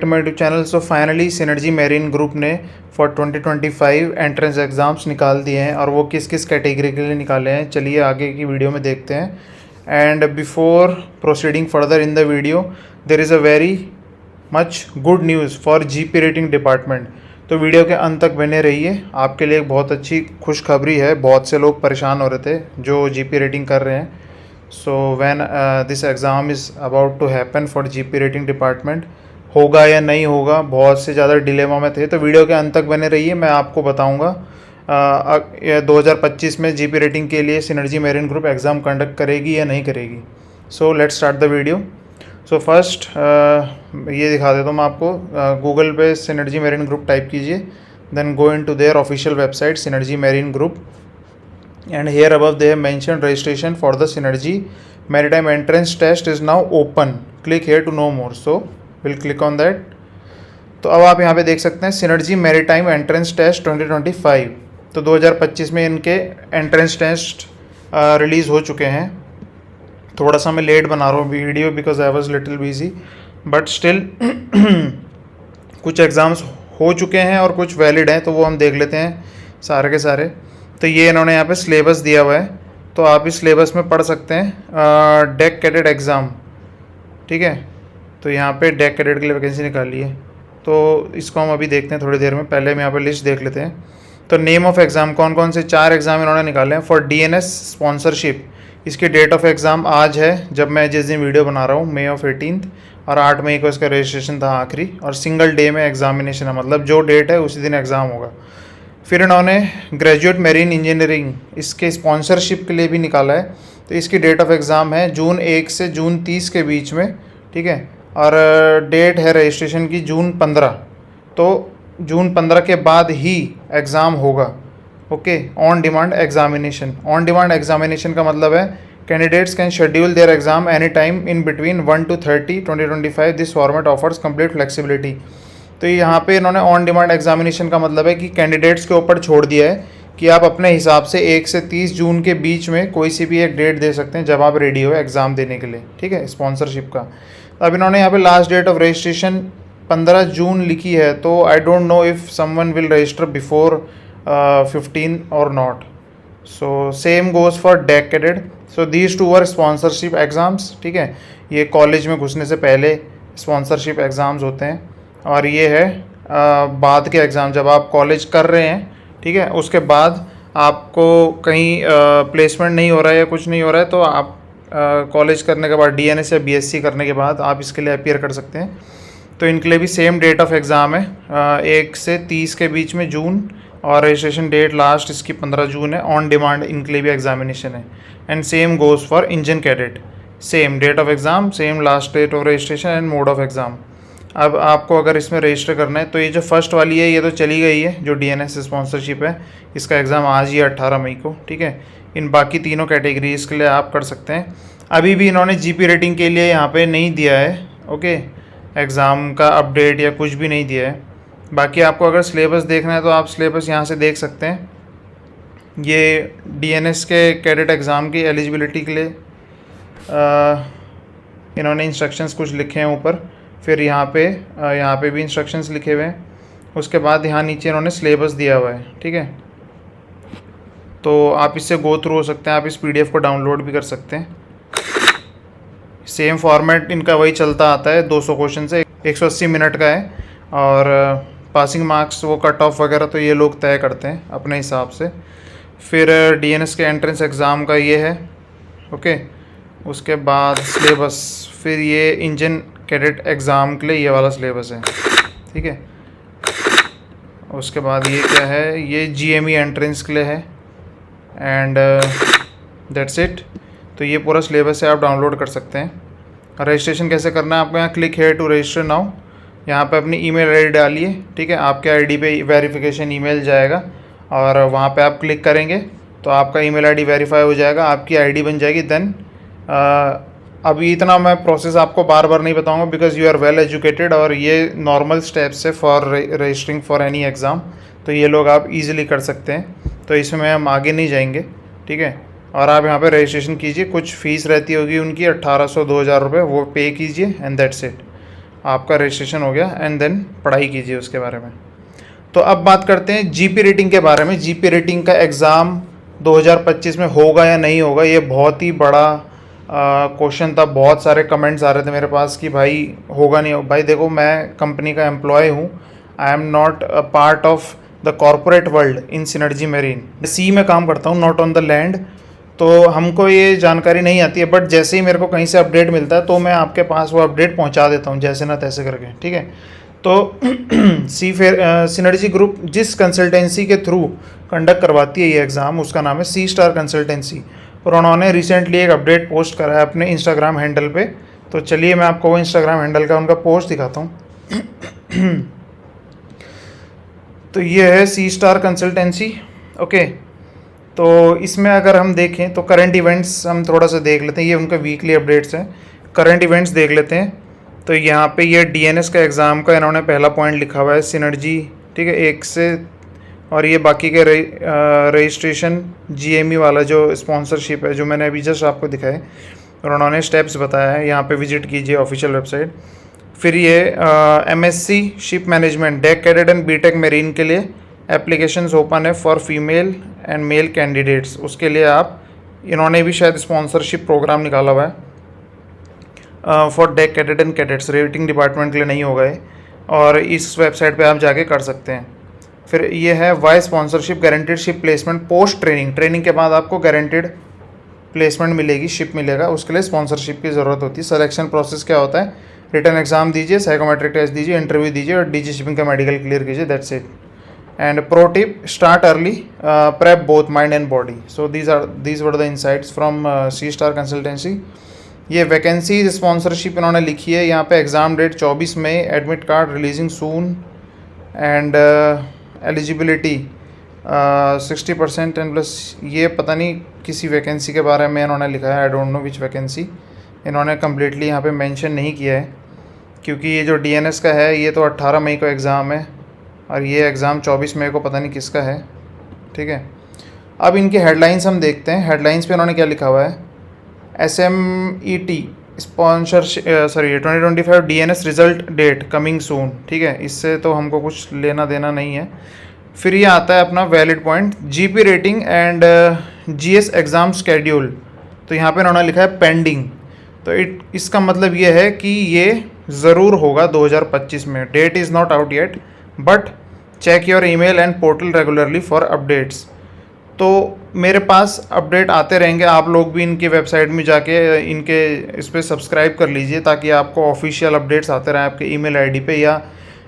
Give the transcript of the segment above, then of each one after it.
to my YouTube channel। So finally synergy Marine group ने for 2025 entrance exams निकाल दिए हैं और वो किस किस कैटेगरी के लिए निकाले हैं चलिए आगे की वीडियो में देखते हैं। And before proceeding further in the video there is a very much good news for GP rating department. तो वीडियो के अंत तक बने रहिए, आपके लिए एक बहुत अच्छी खुशखबरी है। बहुत से लोग परेशान हो रहे थे जो जीपी रेटिंग कर रहे हैं। So when this exam is about to happen for GP rating department, होगा या नहीं होगा, बहुत से ज़्यादा डिलेमा में थे। तो वीडियो के अंत तक बने रहिए, मैं आपको बताऊंगा 2025 में जीपी रेटिंग के लिए Synergy Marine Group exam conduct करेगी या नहीं करेगी। So let's start the video. So first ये दिखा देता हूँ मैं आपको। गूगल पे सिनर्जी मेरीन ग्रुप टाइप कीजिए, then go in to their official website Synergy Marine Group and here above they have mentioned registration for the Synergy Maritime Entrance Test is now open, click here to know more। so we'll click on that। तो अब आप यहाँ पे देख सकते हैं synergy maritime entrance test 2025। तो 2025 में इनके एंट्रेंस टेस्ट रिलीज़ हो चुके हैं। थोड़ा सा मैं लेट बना रहा हूँ video because I was little busy, but still कुछ एग्ज़ाम्स हो चुके हैं और कुछ वैलिड हैं, तो वो हम देख लेते हैं सारे के सारे। तो ये इन्होंने यहाँ पे सिलेबस दिया हुआ है, तो आप इस सिलेबस में पढ़ सकते हैं। डेक कैडेट एग्ज़ाम, ठीक है। तो यहाँ पे डेक कैडेट के लिए वैकेंसी निकाली है, तो इसको हम अभी देखते हैं थोड़ी देर में। पहले हम यहाँ पे लिस्ट देख लेते हैं। तो नेम ऑफ एग्ज़ाम कौन कौन से 4 एग्ज़ाम इन्होंने निकाले हैं फॉर डीएनएस स्पॉन्सरशिप। इसकी डेट ऑफ एग्ज़ाम आज है जब मैं जिस दिन वीडियो बना रहा हूँ, May 18, और 8 मई को इसका रजिस्ट्रेशन था आखिरी, और सिंगल डे में एग्जामिनेशन है, मतलब जो डेट है उसी दिन एग्ज़ाम होगा। फिर इन्होंने ग्रेजुएट मेरीन इंजीनियरिंग, इसके स्पॉन्सरशिप के लिए भी निकाला है। तो इसकी डेट ऑफ एग्ज़ाम है जून 1 से जून 30 के बीच में, ठीक है। और डेट है रजिस्ट्रेशन की जून 15। तो जून 15 के बाद ही एग्ज़ाम होगा, okay. On demand examination, on demand examination का मतलब है candidates can schedule their exam any time in between 1 to 30 2025। This format offers complete flexibility. तो यहाँ पे इन्होंने ऑन डिमांड एग्जामिनेशन का मतलब है कि कैंडिडेट्स के ऊपर छोड़ दिया है कि आप अपने हिसाब से 1 से 30 जून के बीच में कोई सी भी एक डेट दे सकते हैं जब आप रेडी हो एग्ज़ाम देने के लिए, ठीक है, स्पॉन्सरशिप का। अब इन्होंने यहाँ पे लास्ट डेट ऑफ रजिस्ट्रेशन 15 जून लिखी है, तो I don't know if someone will register before 15 और not. So same goes for deck cadet. So these 2 were sponsorship exams, ठीक है। ये कॉलेज में घुसने से पहले स्पॉन्सरशिप एग्ज़ाम्स होते हैं, और ये है बाद के एग्ज़ाम जब आप कॉलेज कर रहे हैं, ठीक है। उसके बाद आपको कहीं प्लेसमेंट नहीं हो रहा है या कुछ नहीं हो रहा है, तो आप कॉलेज करने के बाद डीएनएस या बीएससी करने के बाद आप इसके लिए अपीयर कर सकते हैं। तो इनके लिए भी सेम डेट ऑफ एग्ज़ाम है 1 से 30 के बीच में जून, और रजिस्ट्रेशन डेट लास्ट इसकी 15 जून है। ऑन डिमांड इनके लिए भी एग्जामिनेशन है। And same goes for engine cadet, same date of exam, same last date of registration and mode of exam. अब आपको अगर इसमें रजिस्टर करना है तो ये जो फर्स्ट वाली है ये तो चली गई है, जो डीएनएस स्पॉन्सरशिप है, इसका एग्ज़ाम आज ही 18 मई को, ठीक है। इन बाकी तीनों कैटेगरीज के लिए आप कर सकते हैं। अभी भी इन्होंने जीपी रेटिंग के लिए यहाँ पे नहीं दिया है, ओके, एग्ज़ाम का अपडेट या कुछ भी नहीं दिया है। बाकी आपको अगर सिलेबस देखना है तो आप सिलेबस यहाँ से देख सकते हैं। ये डीएनएस के कैडेट एग्ज़ाम की एलिजिबिलिटी के लिए इन्होंने इंस्ट्रक्शंस कुछ लिखे हैं ऊपर, फिर यहाँ पे भी इंस्ट्रक्शंस लिखे हुए हैं। उसके बाद यहाँ नीचे इन्होंने सिलेबस दिया हुआ है, ठीक है। तो आप इससे गो थ्रू हो सकते हैं, आप इस पीडीएफ को डाउनलोड भी कर सकते हैं। सेम फॉर्मेट इनका वही चलता आता है, 200 क्वेश्चन से 180 मिनट का है, और पासिंग मार्क्स वो कट ऑफ वगैरह तो ये लोग तय करते हैं अपने हिसाब से। फिर डीएनएस के एंट्रेंस एग्ज़ाम का ये है, ओके। उसके बाद सिलेबस, फिर ये इंजन कैडेट एग्ज़ाम के लिए ये वाला सिलेबस है, ठीक है। उसके बाद ये क्या है, ये जीएमई एंट्रेंस के लिए है, एंड दैट्स इट। तो ये पूरा सिलेबस है, आप डाउनलोड कर सकते हैं। रजिस्ट्रेशन कैसे करना है, आपको यहाँ click here to register now, यहाँ पे अपनी ईमेल आईडी डालिए, ठीक है। आपके आईडी पे वेरिफिकेशन ईमेल जाएगा, और वहाँ पे आप क्लिक करेंगे तो आपका ईमेल आईडी वेरीफाई हो जाएगा, आपकी आईडी बन जाएगी। देन अभी इतना मैं प्रोसेस आपको बार बार नहीं बताऊंगा because you are well educated, और ये नॉर्मल स्टेप्स है for registering for any exam, तो ये लोग आप इजीली कर सकते हैं। तो इसमें हम आगे नहीं जाएंगे, ठीक है। और आप यहाँ पे रजिस्ट्रेशन कीजिए, कुछ फ़ीस रहती होगी उनकी 1800 2000 रुपये, वो पे कीजिए, एंड दैट्स इट। आपका रजिस्ट्रेशन हो गया एंड देन पढ़ाई कीजिए उसके बारे में। तो अब बात करते हैं जीपी रेटिंग के बारे में। जीपी रेटिंग का एग्ज़ाम 2025 में होगा या नहीं होगा, ये बहुत ही बड़ा क्वेश्चन था। बहुत सारे कमेंट्स आ रहे थे मेरे पास कि भाई होगा नहीं होगा। भाई देखो, मैं कंपनी का एम्प्लॉय हूँ, I am not a part of the corporate world in Synergy Marine. Sea में काम करता हूँ, नॉट ऑन द लैंड, तो हमको ये जानकारी नहीं आती है। बट जैसे ही मेरे को कहीं से अपडेट मिलता है तो मैं आपके पास वो अपडेट पहुँचा देता हूँ, जैसे ना तैसे करके, ठीक है। तो सिनर्जी ग्रुप जिस कंसल्टेंसी के थ्रू कंडक्ट करवाती है ये एग्ज़ाम, उसका नाम है सी स्टार कंसल्टेंसी, और उन्होंने रिसेंटली एक अपडेट पोस्ट करा है अपने इंस्टाग्राम हैंडल पे। तो चलिए मैं आपको वो इंस्टाग्राम हैंडल का उनका पोस्ट दिखाता हूँ। तो ये है सी स्टार कंसल्टेंसी, ओके। तो इसमें अगर हम देखें तो करंट इवेंट्स हम थोड़ा सा देख लेते हैं। ये उनके वीकली अपडेट्स हैं, करंट इवेंट्स देख लेते हैं। तो यहाँ पे ये डीएनएस का एग्ज़ाम का इन्होंने पहला पॉइंट लिखा हुआ है सिनर्जी, ठीक है, 1 से, और ये बाकी के रजिस्ट्रेशन जीएमई वाला जो स्पॉन्सरशिप है जो मैंने अभी जस्ट आपको दिखाया, और उन्होंने स्टेप्स बताया है, यहाँ पे विजिट कीजिए ऑफिशियल वेबसाइट। फिर ये MSc ship management deck cadet and BTech marine के लिए एप्लीकेशंस ओपन है for female and male candidates. उसके लिए आप, इन्होंने भी शायद स्पॉन्सरशिप प्रोग्राम निकाला हुआ है for deck cadet and cadets, rating department के लिए नहीं होगा ये, और इस वेबसाइट पे आप जाके कर सकते हैं। फिर ये है why sponsorship guaranteed ship placement post training, training के बाद आपको गारंटेड प्लेसमेंट मिलेगी, शिप मिलेगा, उसके लिए स्पॉन्सरशिप की ज़रूरत होती है। सिलेक्शन प्रोसेस क्या होता है, रिटर्न एग्जाम दीजिए, साइकोमेट्रिक टेस्ट दीजिए, इंटरव्यू दीजिए और डीजी शिपिंग का मेडिकल क्लियर कीजिए, that's it. And pro tip, start early, prep both mind and body. So these were the insights from Sea Star consultancy. ये वैकेंसी स्पॉन्सरशिप इन्होंने लिखी है यहाँ पे, exam date 24 May, admit card releasing soon, and eligibility 60% and plus. ये पता नहीं किसी वैकेंसी के बारे में इन्होंने लिखा है, I don't know which vacancy, इन्होंने कम्प्लीटली यहाँ पे मेंशन नहीं किया है, क्योंकि ये जो डीएनएस का है ये तो 18 मई को एग्ज़ाम है, और ये एग्ज़ाम 24 मई को पता नहीं किसका है, ठीक है। अब इनकी हेडलाइंस हम देखते हैं। हेडलाइंस पे इन्होंने क्या लिखा हुआ है, SMET sponsorship, sorry 2025 DNS result date coming soon, ठीक है, इससे तो हमको कुछ लेना देना नहीं है। फिर ये आता है अपना valid point, GP rating and GS exam schedule. तो यहाँ पे इन्होंने लिखा है पेंडिंग, तो इसका मतलब ये है कि ये ज़रूर होगा 2025 में। Date is not out yet, but check your email and portal regularly for updates. तो मेरे पास अपडेट आते रहेंगे, आप लोग भी इनकी वेबसाइट में जाके इनके इस पर सब्सक्राइब कर लीजिए, ताकि आपको ऑफिशियल अपडेट्स आते रहें आपके ईमेल आईडी पे, या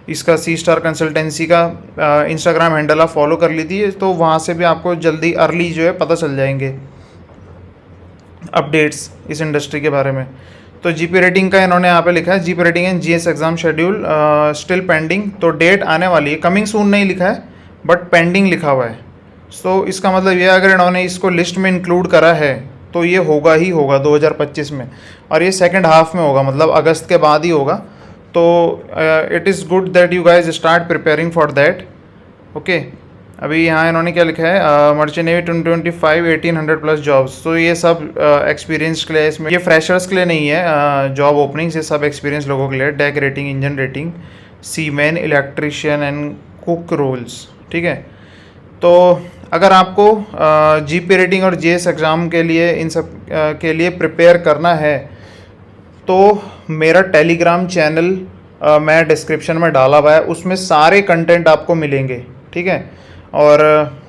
इसका सी स्टार कंसल्टेंसी का इंस्टाग्राम हैंडल आप फॉलो कर लीजिए, तो वहाँ से भी आपको जल्दी अर्ली जो है पता चल जाएंगे अपडेट्स इस इंडस्ट्री के बारे में। तो जीपी रेटिंग का इन्होंने यहाँ पे लिखा है, GP rating and GS exam schedule still pending. तो डेट आने वाली है, कमिंग सून नहीं लिखा है बट पेंडिंग लिखा हुआ है। तो इसका मतलब ये, अगर इन्होंने इसको लिस्ट में इंक्लूड करा है तो ये होगा ही होगा 2025 में, और ये सेकंड हाफ में होगा, मतलब अगस्त के बाद ही होगा। तो it is good that you guys start preparing for that, okay. अभी यहाँ इन्होंने क्या लिखा है, मर्चेंट नेवी 2025 1800 प्लस जॉब्स। तो ये सब एक्सपीरियंस के लिए, इसमें ये फ्रेशर्स के लिए नहीं है जॉब ओपनिंग्स, ये सब एक्सपीरियंस लोगों के लिए। Deck rating, engine rating, seaman, electrician and cook roles, ठीक है। तो अगर आपको जीपी रेटिंग और जीएस एग्ज़ाम के लिए, इन सब के लिए प्रिपेयर करना है, तो मेरा टेलीग्राम चैनल मैं डिस्क्रिप्शन में डाला हुआ है, उसमें सारे कंटेंट आपको मिलेंगे, ठीक है। और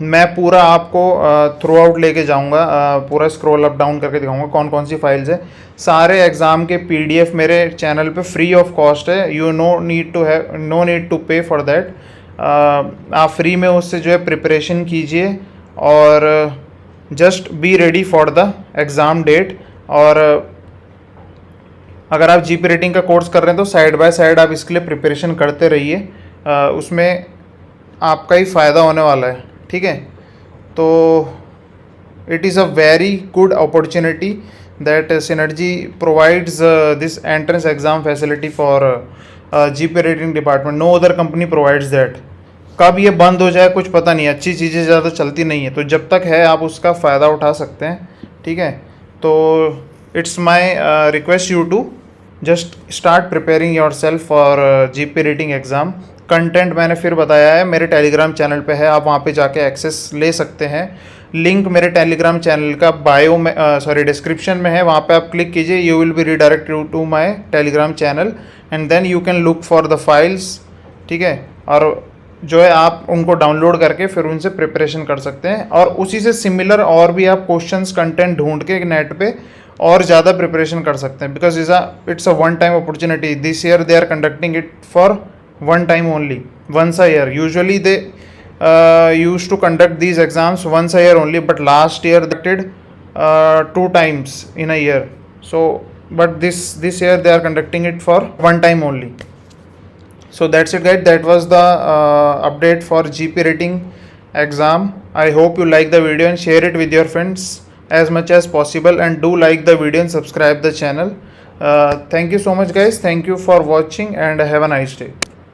मैं पूरा आपको थ्रू आउट लेके जाऊंगा, पूरा स्क्रॉल अप डाउन करके दिखाऊंगा कौन कौन सी फाइल्स है। सारे एग्ज़ाम के पीडीएफ मेरे चैनल पे फ्री ऑफ कॉस्ट है, you know need to pay for that. आप फ्री में उससे जो है प्रिपरेशन कीजिए, और just be ready for the exam date. और अगर आप जीपी रेटिंग का कोर्स कर रहे हैं तो साइड बाय साइड आप इसके लिए प्रिपरेशन करते रहिए, उसमें आपका ही फ़ायदा होने वाला है, ठीक है। तो it is a very good opportunity that synergy provides this entrance exam facility for GP rating department, no other company provides that. कब ये बंद हो जाए कुछ पता नहीं, अच्छी चीज़ें ज़्यादा चलती नहीं है, तो जब तक है आप उसका फ़ायदा उठा सकते हैं, ठीक है। तो it's my request you to just start preparing yourself for GP rating exam. Content मैंने फिर बताया है, मेरे टेलीग्राम चैनल पे है, आप वहाँ पे जाके एक्सेस ले सकते हैं। लिंक मेरे टेलीग्राम चैनल का बायो में डिस्क्रिप्शन में है, वहाँ पे आप क्लिक कीजिए, you will be redirect to my Telegram channel and then you can look for the files. ठीक है, और जो है आप उनको डाउनलोड करके फिर उनसे प्रिपरेशन कर सकते हैं, और उसी से सिमिलर और भी आप क्वेश्चंस कंटेंट ढूंढ के नेट पे और ज़्यादा प्रिपरेशन कर सकते हैं, because it's a one time opportunity. This year they are conducting it for one time only, once a year. Usually they used to conduct these exams once a year only, but last year they did 2 times in a year. So but this year they are conducting it for one time only. So that's it guys, that was the update for GP rating exam. I hope you like the video and share it with your friends as much as possible, and do like the video and subscribe the channel. Thank you so much guys, thank you for watching and have a nice day.